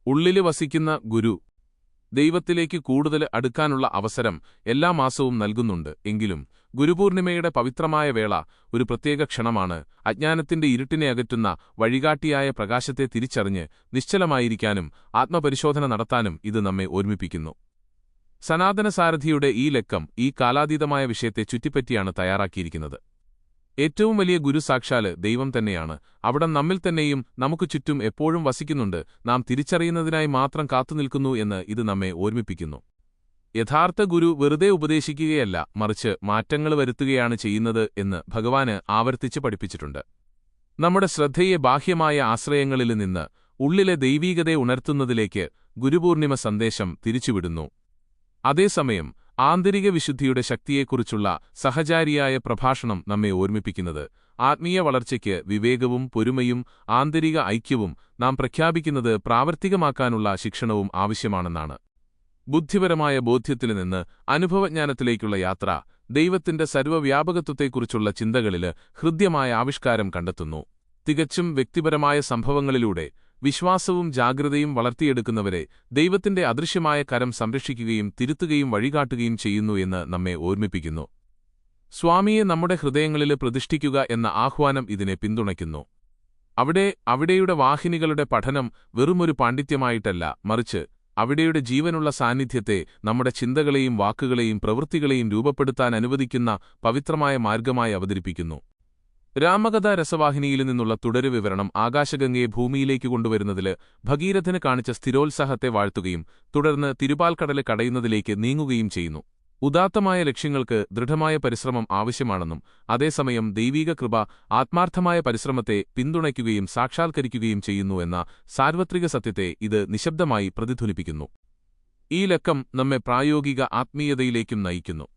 ഉള്ളില് വസിക്കുന്ന ഗുരു ദൈവത്തിലേക്ക് കൂടുതൽ അടുക്കാനുള്ള അവസരം എല്ലാ മാസവും നൽകുന്നുണ്ട്. എങ്കിലും ഗുരുപൂർണിമയുടെ പവിത്രമായ വേള ഒരു പ്രത്യേക ക്ഷണമാണ്. അജ്ഞാനത്തിന്റെ ഇരുട്ടിനെ അകറ്റുന്ന വഴികാട്ടിയായ പ്രകാശത്തെ തിരിച്ചറിഞ്ഞ് നിശ്ചലമായിരിക്കാനും ആത്മപരിശോധന നടത്താനും ഇത് നമ്മെ ഓർമ്മിപ്പിക്കുന്നു. സനാതനസാരഥിയുടെ ഈ ലക്കം ഈ കാലാതീതമായ വിഷയത്തെ ചുറ്റിപ്പറ്റിയാണ് തയ്യാറാക്കിയിരിക്കുന്നത്. ഏറ്റവും വലിയ ഗുരു സാക്ഷാല് ദൈവം തന്നെയാണ്. അവിടം നമ്മിൽ തന്നെയും നമുക്ക് ചുറ്റും എപ്പോഴും വസിക്കുന്നുണ്ട്. നാം തിരിച്ചറിയുന്നതിനായി മാത്രം കാത്തുനിൽക്കുന്നു എന്ന് ഇത് നമ്മെ ഓർമ്മിപ്പിക്കുന്നു. യഥാർത്ഥ ഗുരു വെറുതെ ഉപദേശിക്കുകയല്ല, മറിച്ച് മാറ്റങ്ങൾ വരുത്തുകയാണ് ചെയ്യുന്നത് എന്ന് ഭഗവാന് ആവർത്തിച്ച് പഠിപ്പിച്ചിട്ടുണ്ട്. നമ്മുടെ ശ്രദ്ധയെ ബാഹ്യമായ ആശ്രയങ്ങളിൽ നിന്ന് ഉള്ളിലെ ദൈവീകതയെ ഉണർത്തുന്നതിലേക്ക് ഗുരുപൂർണിമ സന്ദേശം തിരിച്ചുവിടുന്നു. അതേസമയം ആന്തരിക വിശുദ്ധിയുടെ ശക്തിയെക്കുറിച്ചുള്ള സഹചാരിയായ പ്രഭാഷണം നമ്മെ ഓർമ്മിപ്പിക്കുന്നത് ആത്മീയ വളർച്ചയ്ക്ക് വിവേകവും പൊരുമയും ആന്തരിക ഐക്യവും നാം പ്രഖ്യാപിക്കുന്നത് പ്രാവർത്തികമാക്കാനുള്ള ശിക്ഷണവും ആവശ്യമാണെന്നാണ്. ബുദ്ധിപരമായ ബോധ്യത്തിൽ നിന്ന് അനുഭവജ്ഞാനത്തിലേക്കുള്ള യാത്ര ദൈവത്തിന്റെ സർവ്വവ്യാപകത്വത്തെക്കുറിച്ചുള്ള ചിന്തകളില് ഹൃദ്യമായ ആവിഷ്കാരം കണ്ടെത്തുന്നു. തികച്ചും വ്യക്തിപരമായ സംഭവങ്ങളിലൂടെ വിശ്വാസവും ജാഗ്രതയും വളർത്തിയെടുക്കുന്നവരെ ദൈവത്തിന്റെ അദൃശ്യമായ കരം സംരക്ഷിക്കുകയും തിരുത്തുകയും വഴികാട്ടുകയും ചെയ്യുന്നു എന്ന് നമ്മെ ഓർമ്മിപ്പിക്കുന്നു. സ്വാമിയെ നമ്മുടെ ഹൃദയങ്ങളിൽ പ്രതിഷ്ഠിക്കുക എന്ന ആഹ്വാനം ഇതിനെ പിന്തുണയ്ക്കുന്നു. അവിടെയുടെ വാഹിനികളുടെ പഠനം വെറുമൊരു പാണ്ഡിത്യമായിട്ടല്ല, മറിച്ച് അവിടെയുടെ ജീവനുള്ള സാന്നിധ്യത്തെ നമ്മുടെ ചിന്തകളെയും വാക്കുകളെയും പ്രവൃത്തികളെയും രൂപപ്പെടുത്താൻ അനുവദിക്കുന്ന പവിത്രമായ മാർഗമായി അവതരിപ്പിക്കുന്നു. രാമകഥാ രസവാഹിനിയിൽ നിന്നുള്ള തുടരു വിവരണം ആകാശഗംഗയെ ഭൂമിയിലേക്ക് കൊണ്ടുവരുന്നതില് ഭഗീരഥന് കാണിച്ച സ്ഥിരോത്സാഹത്തെ വാഴ്ത്തുകയും തുടർന്ന് തിരുപാൽക്കടല് കടയുന്നതിലേക്ക് നീങ്ങുകയും ചെയ്യുന്നു. ഉദാത്തമായ ലക്ഷ്യങ്ങൾക്ക് ദൃഢമായ പരിശ്രമം ആവശ്യമാണെന്നും അതേസമയം ദൈവീക കൃപ ആത്മാർത്ഥമായ പരിശ്രമത്തെ പിന്തുണയ്ക്കുകയും സാക്ഷാത്കരിക്കുകയും ചെയ്യുന്നു എന്ന സാർവത്രിക സത്യത്തെ ഇത് നിശബ്ദമായി പ്രതിധ്വനിപ്പിക്കുന്നു. ഈ ലക്കം നമ്മെ പ്രായോഗിക ആത്മീയതയിലേക്കും നയിക്കുന്നു.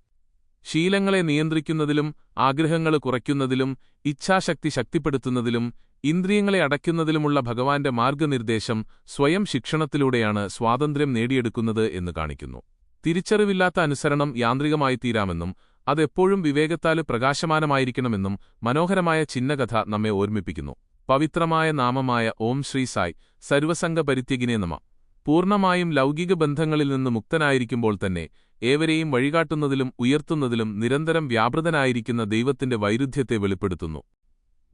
ശീലങ്ങളെ നിയന്ത്രിക്കുന്നതിലും ആഗ്രഹങ്ങൾ കുറയ്ക്കുന്നതിലും ഇച്ഛാശക്തി ശക്തിപ്പെടുത്തുന്നതിലും ഇന്ദ്രിയങ്ങളെ അടയ്ക്കുന്നതിലുമുള്ള ഭഗവാന്റെ മാർഗനിർദ്ദേശം സ്വയം ശിക്ഷണത്തിലൂടെയാണ് സ്വാതന്ത്ര്യം നേടിയെടുക്കുന്നത് എന്ന് കാണിക്കുന്നു. തിരിച്ചറിവില്ലാത്ത അനുസരണം യാന്ത്രികമായിത്തീരാമെന്നും അതെപ്പോഴും വിവേകത്താല് പ്രകാശമാനമായിരിക്കണമെന്നും മനോഹരമായ ചിഹ്നകഥ നമ്മെ ഓർമ്മിപ്പിക്കുന്നു. പവിത്രമായ നാമമായ ഓം ശ്രീ സായ് സർവസംഗ പരിത്യഗിനേ നമഃ പൂർണ്ണമായും ലൗകിക ബന്ധങ്ങളിൽ നിന്ന് മുക്തനായിരിക്കുമ്പോൾ തന്നെ ഏവരെയും വഴികാട്ടുന്നതിലും ഉയർത്തുന്നതിലും നിരന്തരം വ്യാപൃതനായിരിക്കുന്ന ദൈവത്തിന്റെ വൈരുദ്ധ്യത്തെ വെളിപ്പെടുത്തുന്നു.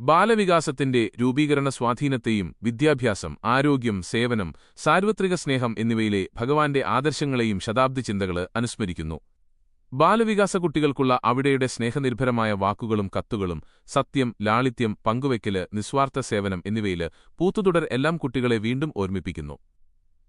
ബാലവികാസത്തിന്റെ രൂപീകരണ സ്വാധീനത്തെയും വിദ്യാഭ്യാസം, ആരോഗ്യം, സേവനം, സാർവത്രിക സ്നേഹം എന്നിവയിലെ ഭഗവാന്റെ ആദർശങ്ങളെയും ശതാബ്ദി ചിന്തകള് അനുസ്മരിക്കുന്നു. ബാലവികാസ കുട്ടികൾക്കുള്ള അവിടെയുടെ സ്നേഹനിർഭരമായ വാക്കുകളും കത്തുകളും സത്യം, ലാളിത്യം, പങ്കുവയ്ക്കല്, നിസ്വാർത്ഥ സേവനം എന്നിവയില് പൂത്തുതുടർ എല്ലാം കുട്ടികളെ വീണ്ടും ഓർമ്മിപ്പിക്കുന്നു.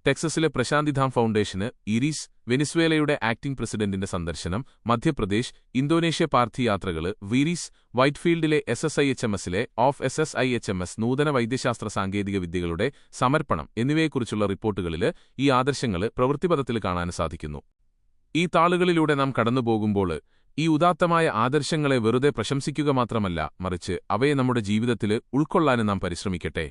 ടെക്സസിലെ പ്രശാന്തിധാം ഫൗണ്ടേഷന് ഇരീസ്, വെനിസ്വേലയുടെ ആക്ടിംഗ് പ്രസിഡന്റിന്റെ സന്ദർശനം, മധ്യപ്രദേശ്, ഇന്തോനേഷ്യ പാർത്ഥിയാത്രകള്, വീരീസ്, വൈറ്റ്ഫീൽഡിലെ SSIHMSലെ ഓഫ് SSIHMS നൂതന വൈദ്യശാസ്ത്ര സാങ്കേതിക വിദ്യകളുടെ സമർപ്പണം എന്നിവയെക്കുറിച്ചുള്ള റിപ്പോർട്ടുകളില് ഈ ആദർശങ്ങള് പ്രവൃത്തിപഥത്തിൽ കാണാൻ സാധിക്കുന്നു. ഈ താളുകളിലൂടെ നാം കടന്നുപോകുമ്പോൾ ഈ ഉദാത്തമായ ആദർശങ്ങളെ വെറുതെ പ്രശംസിക്കുക മാത്രമല്ല, മറിച്ച് അവയെ നമ്മുടെ ജീവിതത്തില് ഉൾക്കൊള്ളാനും നാം പരിശ്രമിക്കട്ടെ.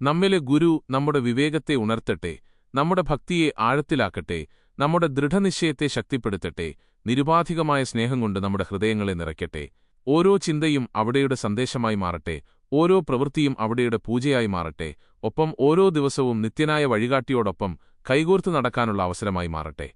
നമ്മിലെ ഗുരു നമ്മുടെ വിവേകത്തെ ഉണർത്തട്ടെ, നമ്മുടെ ഭക്തിയെ ആഴത്തിലാക്കട്ടെ, നമ്മുടെ ദൃഢനിശ്ചയത്തെ ശക്തിപ്പെടുത്തട്ടെ, നിരുപാധികമായ സ്നേഹം കൊണ്ട് നമ്മുടെ ഹൃദയങ്ങളെ നിറയ്ക്കട്ടെ. ഓരോ ചിന്തയും അവിടെയുടെ സന്ദേശമായി മാറട്ടെ, ഓരോ പ്രവൃത്തിയും അവിടെയുടെ പൂജയായി മാറട്ടെ, ഒപ്പം ഓരോ ദിവസവും നിത്യനായ വഴികാട്ടിയോടൊപ്പം കൈകോർത്തു നടക്കാനുള്ള അവസരമായി മാറട്ടെ.